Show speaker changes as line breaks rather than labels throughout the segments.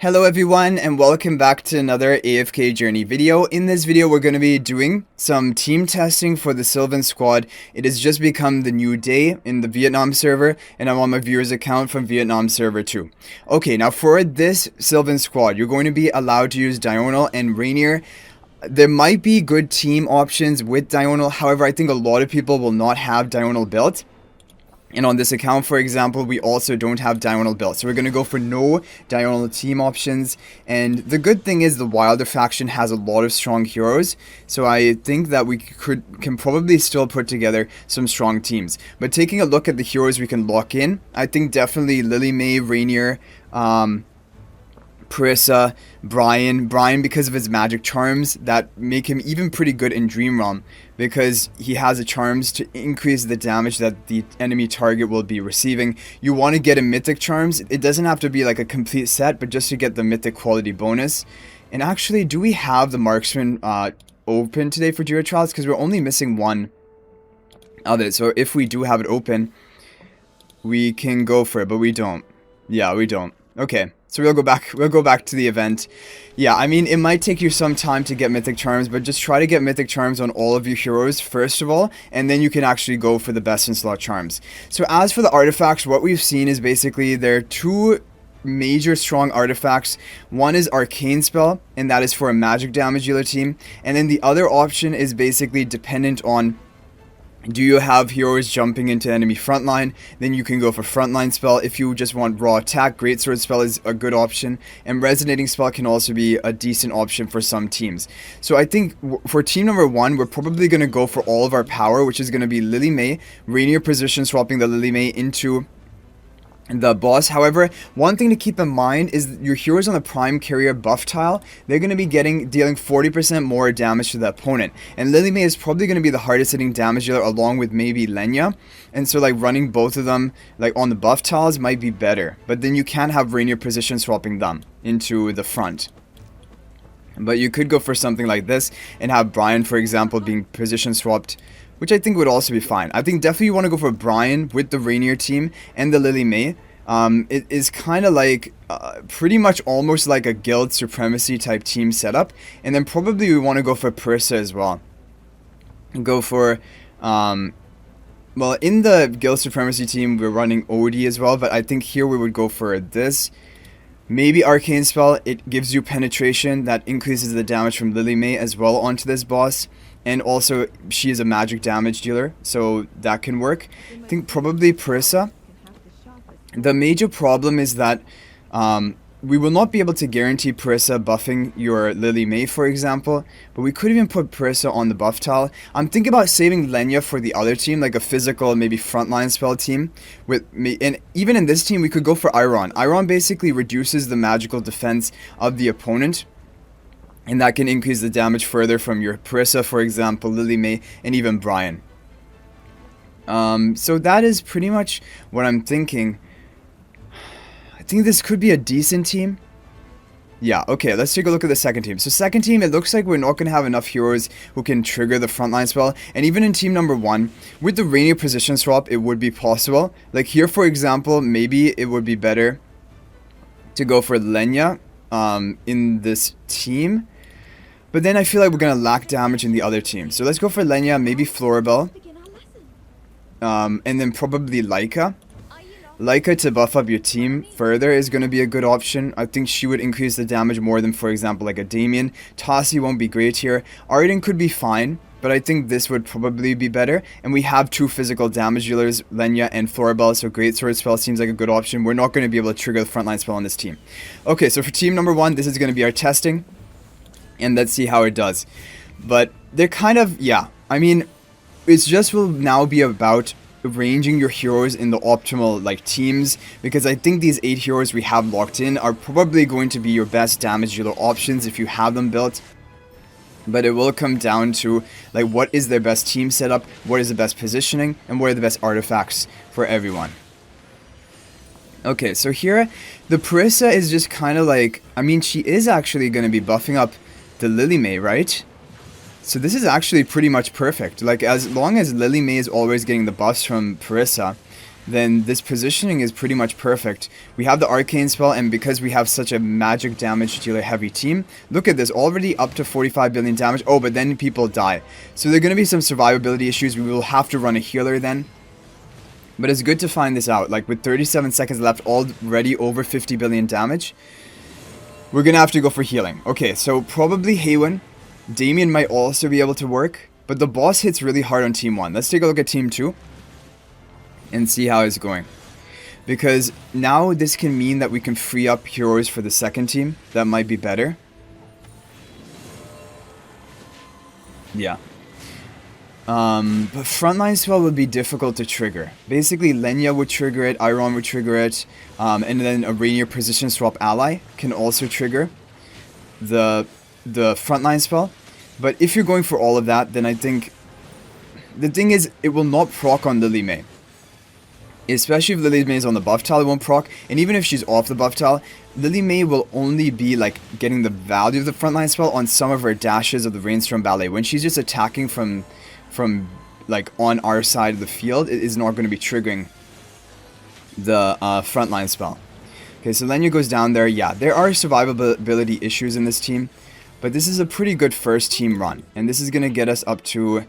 Hello everyone and welcome back to another AFK journey video. In this video we're going to be doing some team testing for the Sylvan Squad. It has just become the new day in the Vietnam server and I'm on my viewer's account from Vietnam server 2. Okay, now for this Sylvan Squad you're going to be allowed to use Diurnal and Rainier. There might be good team options with Diurnal, however I think a lot of people will not have Diurnal built. And on this account, for example, we also don't have Diurnal built. So we're going to go for no Diurnal team options. And the good thing is the Wilder faction has a lot of strong heroes. So I think that we can probably still put together some strong teams. But taking a look at the heroes we can lock in, I think definitely Lily May, Rainier, Parissa, Brian because of his magic charms that make him even pretty good in Dream Realm, because he has the charms to increase the damage that the enemy target will be receiving. You want to get a mythic charms. It doesn't have to be like a complete set, but just to get the mythic quality bonus. And actually, do we have the marksman open today for Jira Trials? Because we're only missing one of it. So if we do have it open, we can go for it, but we don't. Yeah, we don't. Okay. So we'll go back to the event. Yeah, I mean, it might take you some time to get Mythic Charms, but just try to get Mythic Charms on all of your heroes first of all, and then you can actually go for the best in slot charms. So as for the artifacts, what we've seen is basically there are two major strong artifacts. One is Arcane Spell, and that is for a magic damage dealer team, and then the other option is basically dependent on, do you have heroes jumping into enemy frontline? Then you can go for frontline spell. If you just want raw attack, greatsword spell is a good option, and resonating spell can also be a decent option for some teams. So I think for team number 1, we're probably going to go for all of our power, which is going to be Lily May, Rainier position swapping the Lily May into the boss. However, one thing to keep in mind is your heroes on the prime carrier buff tile, they're going to be dealing 40% more damage to the opponent, and Lily May is probably going to be the hardest hitting damage dealer along with maybe Lenya, and so like running both of them like on the buff tiles might be better, but then you can have Rainier position swapping them into the front. But you could go for something like this and have Brian, for example, being position swapped, which I think would also be fine. I think definitely you want to go for Brian with the Rainier team and the Lily May. It is kind of like pretty much almost like a guild supremacy type team setup. And then probably we want to go for Parissa as well. Go for, well, in the guild supremacy team we're running OD as well, but I think here we would go for this. Maybe Arcane Spell, it gives you penetration that increases the damage from Lily May as well onto this boss. And also, she is a magic damage dealer, so that can work. I think probably Parissa. The major problem is that we will not be able to guarantee Parissa buffing your Lily May, for example. But we could even put Parissa on the buff tile. I'm thinking about saving Lenya for the other team, like a physical, maybe frontline spell team. And even in this team, we could go for Iron. Iron basically reduces the magical defense of the opponent, and that can increase the damage further from your Parissa, for example, Lily May, and even Brian. So that is pretty much what I'm thinking. I think this could be a decent team. Yeah, okay, let's take a look at the second team. So second team, it looks like we're not going to have enough heroes who can trigger the frontline spell. And even in team number 1, with the Rainier position swap, it would be possible. Like here, for example, maybe it would be better to go for Lenya in this team. But then I feel like we're going to lack damage in the other team. So let's go for Lenya, maybe Floribel. And then probably Laika. Laika to buff up your team further is going to be a good option. I think she would increase the damage more than, for example, like a Damien. Tassi won't be great here. Arden could be fine, but I think this would probably be better. And we have two physical damage dealers, Lenya and Floribel, so Greatsword spell seems like a good option. We're not going to be able to trigger the frontline spell on this team. Okay, so for team number 1, this is going to be our testing. And let's see how it does. But they're kind of, yeah, I mean, it's just will now be about arranging your heroes in the optimal like teams, because I think these 8 heroes we have locked in are probably going to be your best damage dealer options if you have them built. But it will come down to like what is their best team setup, what is the best positioning, and what are the best artifacts for everyone. Okay, so here the Parissa is just kind of like, I mean, she is actually going to be buffing up the Lily May, right? So this is actually pretty much perfect. Like, as long as Lily May is always getting the buffs from Parissa, then this positioning is pretty much perfect. We have the arcane spell, and because we have such a magic damage dealer heavy team, look at this, already up to 45 billion damage. Oh, but then people die. So there are going to be some survivability issues. We will have to run a healer then. But it's good to find this out. Like with 37 seconds left, already over 50 billion damage. We're going to have to go for healing. Okay, so probably Haywin. Damien might also be able to work. But the boss hits really hard on Team 1. Let's take a look at Team 2. And see how it's going. Because now this can mean that we can free up heroes for the second team. That might be better. Yeah. But frontline spell would be difficult to trigger. Basically, Lenya would trigger it, Iron would trigger it, and then a Rainier position swap ally can also trigger the frontline spell. But if you're going for all of that, then I think the thing is, it will not proc on Lily May. Especially if Lily May is on the buff tile, it won't proc. And even if she's off the buff tile, Lily May will only be like getting the value of the frontline spell on some of her dashes of the Rainstorm Ballet. When she's just attacking from like on our side of the field, it is not going to be triggering the frontline spell. Okay, so Lenya goes down there. Yeah, there are survivability issues in this team, but this is a pretty good first team run. And this is going to get us up to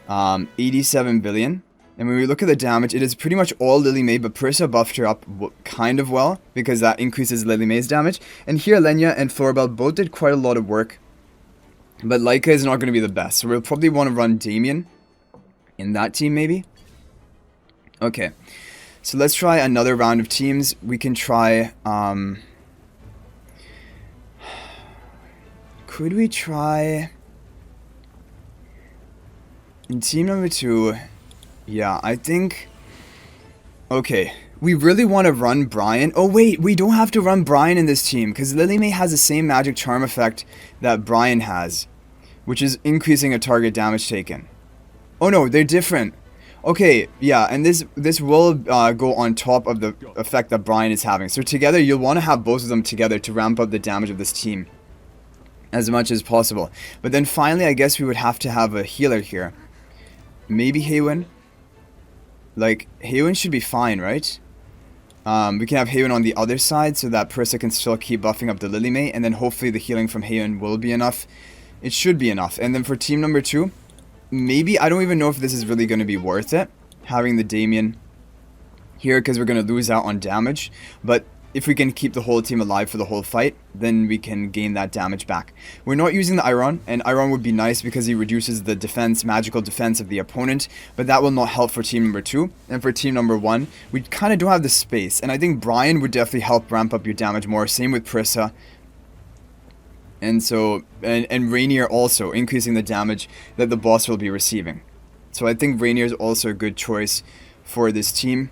87 billion. And when we look at the damage, it is pretty much all Lily May, but Parissa buffed her up kind of well, because that increases Lily May's damage. And here Lenya and Floribel both did quite a lot of work, but Leica is not going to be the best. So we'll probably want to run Damien in that team maybe. Okay, so let's try another round of teams. We can try, could we try, in team number 2... Yeah, I think... Okay, we really want to run Brian. Oh wait, we don't have to run Brian in this team, because Lily May has the same magic charm effect that Brian has, which is increasing a target damage taken. Oh no, they're different. Okay, yeah, and this will go on top of the effect that Brian is having. So together, you'll want to have both of them together to ramp up the damage of this team as much as possible. But then finally, I guess we would have to have a healer here. Maybe Haywin. Like, Haywin should be fine, right? We can have Haywin on the other side so that Parissa can still keep buffing up the Lily May, and then hopefully the healing from Haywin will be enough. It should be enough. And then for team number 2, maybe, I don't even know if this is really going to be worth it, having the Damien here, because we're going to lose out on damage. But if we can keep the whole team alive for the whole fight, then we can gain that damage back. We're not using the Iron, and Iron would be nice because he reduces the defense, magical defense of the opponent, but that will not help for team number 2. And for team number 1, we kind of don't have the space, and I think Brian would definitely help ramp up your damage more, same with Parissa. And so, and Rainier also, increasing the damage that the boss will be receiving. So I think Rainier is also a good choice for this team.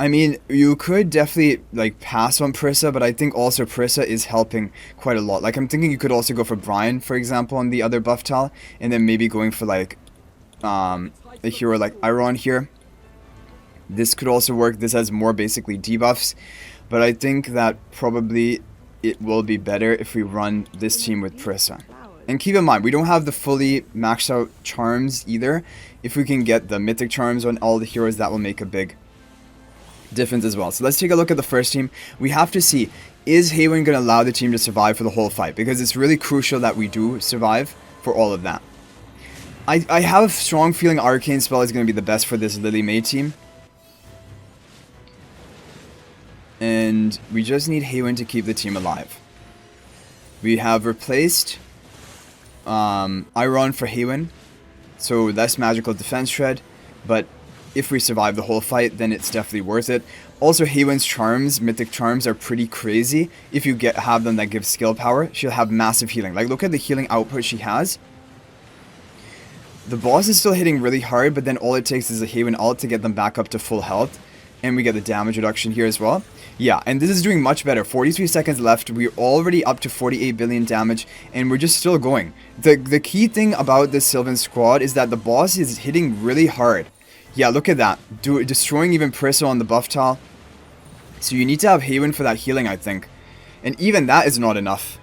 I mean, you could definitely, like, pass on Parissa, but I think also Parissa is helping quite a lot. Like, I'm thinking you could also go for Brian, for example, on the other buff tile, and then maybe going for, like, a hero like Iron here. This could also work. This has more, basically, debuffs, but I think that probably it will be better if we run this team with Parissa. And keep in mind, we don't have the fully maxed out charms either. If we can get the mythic charms on all the heroes, that will make a big difference as well. So let's take a look at the first team. We have to see, is Haywin going to allow the team to survive for the whole fight? Because it's really crucial that we do survive for all of that. I have a strong feeling Arcane Spell is going to be the best for this Lily May team. And we just need Haywin to keep the team alive. We have replaced Iron for Haywin, so less magical defense shred, but if we survive the whole fight, then it's definitely worth it. Also, Haywin's charms, mythic charms, are pretty crazy. If you have them that give skill power, she'll have massive healing. Like, look at the healing output she has. The boss is still hitting really hard, but then all it takes is a Haywin ult to get them back up to full health. And we get the damage reduction here as well. Yeah, and this is doing much better. 43 seconds left. We're already up to 48 billion damage, and we're just still going. The key thing about this Sylvan Squad is that the boss is hitting really hard. Yeah, look at that. Destroying even Parissa on the buff tile. So you need to have Haywin for that healing, I think. And even that is not enough.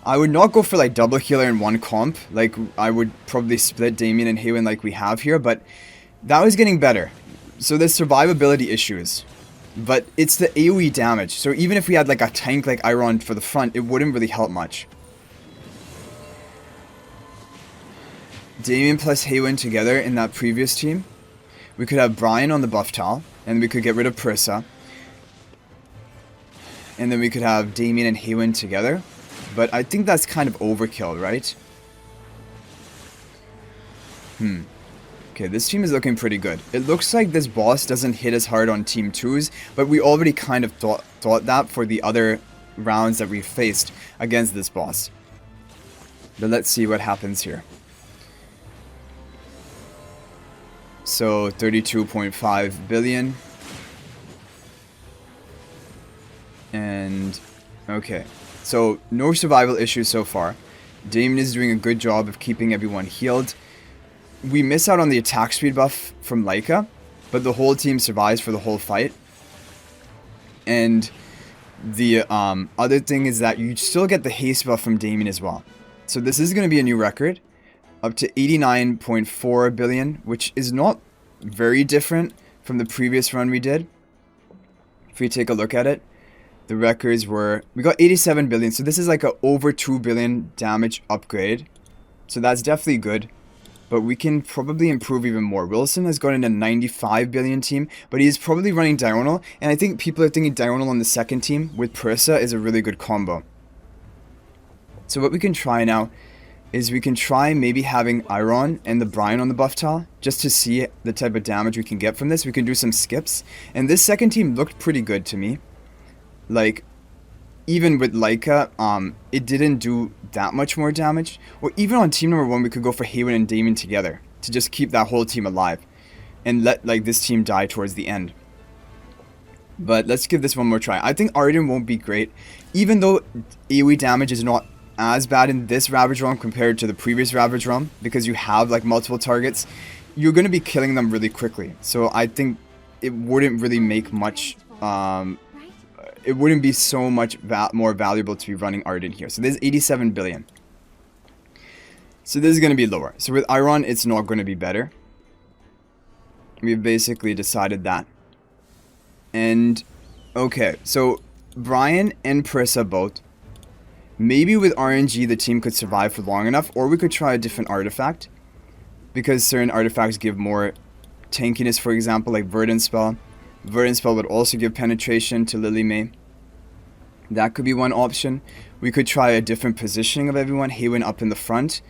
I would not go for like double healer in one comp. Like I would probably split Damien and Haywin like we have here, but that was getting better. So there's survivability issues, but it's the AoE damage. So even if we had like a tank like Iron for the front, it wouldn't really help much. Damien plus Haywin together in that previous team. We could have Brian on the buff tile, and we could get rid of Prissa. And then we could have Damien and Haywin together. But I think that's kind of overkill, right? Okay, this team is looking pretty good. It looks like this boss doesn't hit as hard on Team 2's, but we already kind of thought that for the other rounds that we faced against this boss. But let's see what happens here. So 32.5 billion. And okay, so no survival issues so far. Damien is doing a good job of keeping everyone healed. We miss out on the attack speed buff from Leica, but the whole team survives for the whole fight. And the other thing is that you still get the haste buff from Damien as well. So this is going to be a new record, up to 89.4 billion, which is not very different from the previous run we did. If we take a look at it, the records were, we got 87 billion, so this is like a over 2 billion damage upgrade. So that's definitely good, but we can probably improve even more. Wilson has gotten a 95 billion team, but he's probably running Diurnal, and I think people are thinking Diurnal on the second team with Prissa is a really good combo. So what we can try now is we can try maybe having Iron and the Brian on the buff tile, just to see the type of damage we can get from this. We can do some skips, and this second team looked pretty good to me. Like, even with Leica, it didn't do that much more damage. Or even on team number 1, we could go for Haywin and Damien together to just keep that whole team alive and let like this team die towards the end. But let's give this one more try. I think Arden won't be great, even though AoE damage is not as bad in this Ravaged Realm compared to the previous Ravaged Realm, because you have like multiple targets. You're going to be killing them really quickly. So I think it wouldn't really make much... it wouldn't be so much more valuable to be running Arden here. So there's 87 billion. So this is going to be lower. So with Iron, it's not going to be better. We've basically decided that. And, okay, so Brian and Prissa both. Maybe with RNG, the team could survive for long enough, or we could try a different artifact. Because certain artifacts give more tankiness, for example, like Verdant Spell. Verdant Spell would also give penetration to Lily May. That could be one option. We could try a different positioning of everyone. Haywin up in the front.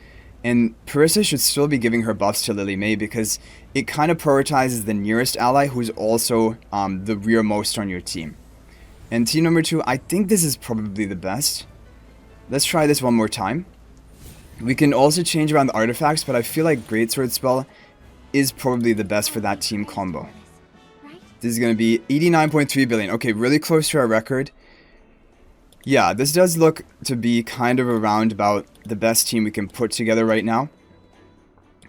And Prissa should still be giving her buffs to Lily May, because it kind of prioritizes the nearest ally, who's also the rearmost on your team. And team number 2, I think this is probably the best. Let's try this one more time. We can also change around the artifacts, but I feel like Greatsword Spell is probably the best for that team combo. This is going to be 89.3 billion. Okay, really close to our record. Yeah, this does look to be kind of around about the best team we can put together right now.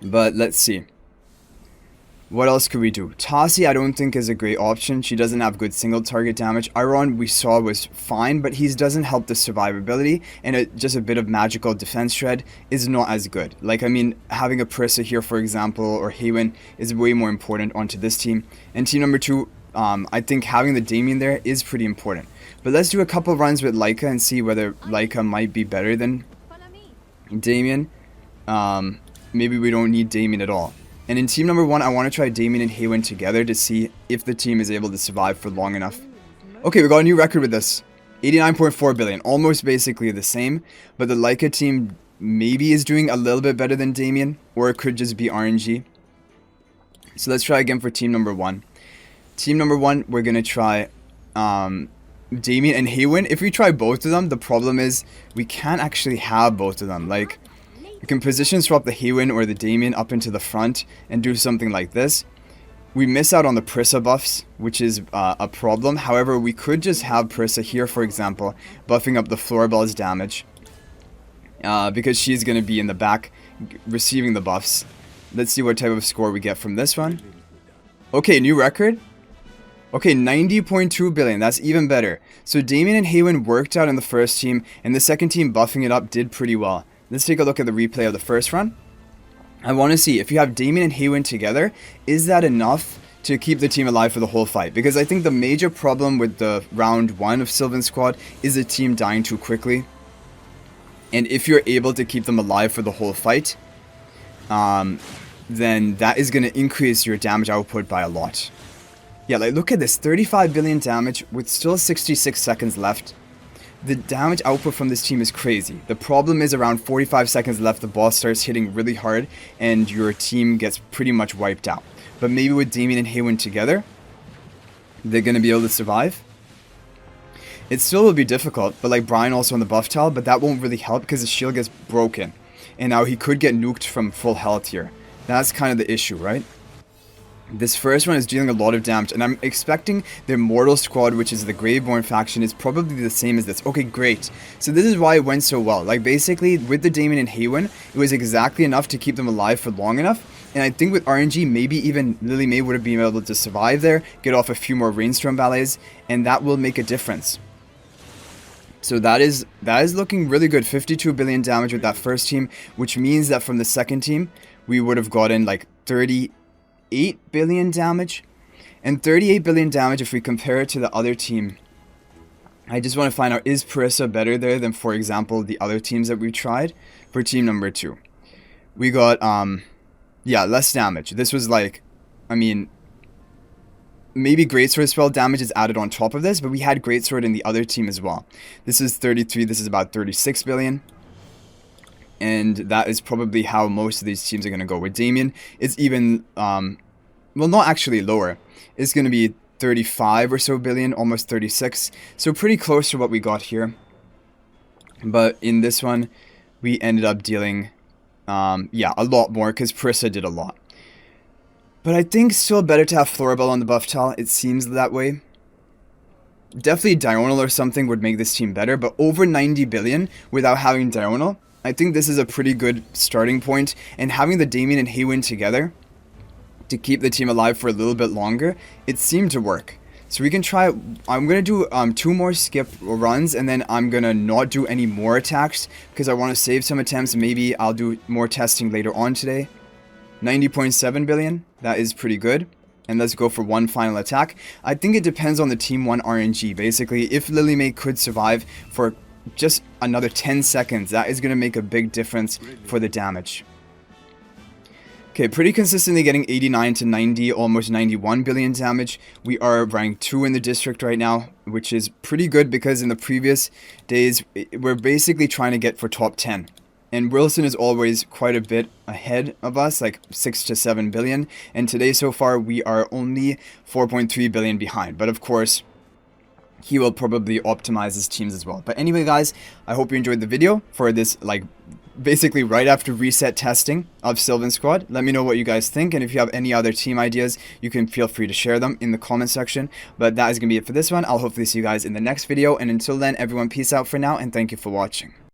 But let's see. What else could we do? Tassi I don't think is a great option. She doesn't have good single target damage. Iron we saw was fine, but he doesn't help the survivability, and just a bit of magical defense shred is not as good. Like, I mean, having a Prissa here, for example, or Haywin is way more important onto this team. And team number 2, I think having the Damien there is pretty important. But let's do a couple runs with Leica and see whether Leica might be better than Damien. Maybe we don't need Damien at all. And in team number 1, I want to try Damien and Haywin together to see if the team is able to survive for long enough. Okay, we got a new record with this. 89.4 billion, almost basically the same. But the Leica team maybe is doing a little bit better than Damien, or it could just be RNG. So let's try again for team number 1. Team number 1, we're going to try Damien and Haywin. If we try both of them, the problem is we can't actually have both of them. Like, we can position swap the Haywin or the Damien up into the front and do something like this. We miss out on the Prissa buffs, which is a problem. However, we could just have Prissa here, for example, buffing up the Floorball's damage. Because she's going to be in the back receiving the buffs. Let's see what type of score we get from this one. Okay, new record. Okay, 90.2 billion. That's even better. So Damien and Haywin worked out in the first team, and the second team buffing it up did pretty well. Let's take a look at the replay of the first run. I want to see if you have Damien and Haywin together, is that enough to keep the team alive for the whole fight? Because I think the major problem with the round 1 of Sylvan Squad is the team dying too quickly. And if you're able to keep them alive for the whole fight, then that is going to increase your damage output by a lot. Yeah, like look at this, 35 billion damage with still 66 seconds left. The damage output from this team is crazy. The problem is around 45 seconds left, the boss starts hitting really hard and your team gets pretty much wiped out. But maybe with Damien and Haywin together, they're going to be able to survive. It still will be difficult, but like Brian also on the buff tile, but that won't really help because his shield gets broken. And now he could get nuked from full health here. That's kind of the issue, right? This first one is dealing a lot of damage, and I'm expecting the Immortal Squad, which is the Graveborn faction, is probably the same as this. Okay, great. So this is why it went so well. Like, basically, with the Damien and Haywin, it was exactly enough to keep them alive for long enough. And I think with RNG, maybe even Lily May would have been able to survive there, get off a few more Rainstorm ballets, and that will make a difference. So that is looking really good. 52 billion damage with that first team, which means that from the second team, we would have gotten like 38 billion damage. And 38 billion damage, if we compare it to the other team, I just want to find out, is Parissa better there than, for example, the other teams that we tried for team number 2? We got, yeah, less damage. This was like, I mean, maybe Greatsword spell damage is added on top of this, but we had Greatsword in the other team as well. This is 33, this is about 36 billion. And that is probably how most of these teams are going to go. With Damien, it's even, well, not actually lower. It's going to be 35 or so billion, almost 36. So pretty close to what we got here. But in this one, we ended up dealing, yeah, a lot more because Parissa did a lot. But I think still better to have Florabelle on the buff tile. It seems that way. Definitely Diurnal or something would make this team better. But over 90 billion without having Diurnal, I think this is a pretty good starting point. And having the Damien and Haywin together to keep the team alive for a little bit longer, it seemed to work. So we can try, I'm going to do 2 more skip runs, and then I'm going to not do any more attacks because I want to save some attempts. Maybe I'll do more testing later on today. 90.7 billion, that is pretty good. And let's go for one final attack. I think it depends on the Team 1 RNG. Basically, if Lily May could survive for just another 10 seconds, that is going to make a big difference for the damage. Okay, pretty consistently getting 89 to 90, almost 91 billion damage. We are ranked 2 in the district right now, which is pretty good because in the previous days, we're basically trying to get for top 10. And Wilson is always quite a bit ahead of us, like 6 to 7 billion. And today so far, we are only 4.3 billion behind. But of course, he will probably optimize his teams as well. But anyway, guys, I hope you enjoyed the video for this, like, basically right after reset testing of Sylvan Squad. Let me know what you guys think, and if you have any other team ideas, you can feel free to share them in the comment section. But that is going to be it for this one. I'll hopefully see you guys in the next video, and until then, everyone, peace out for now, and thank you for watching.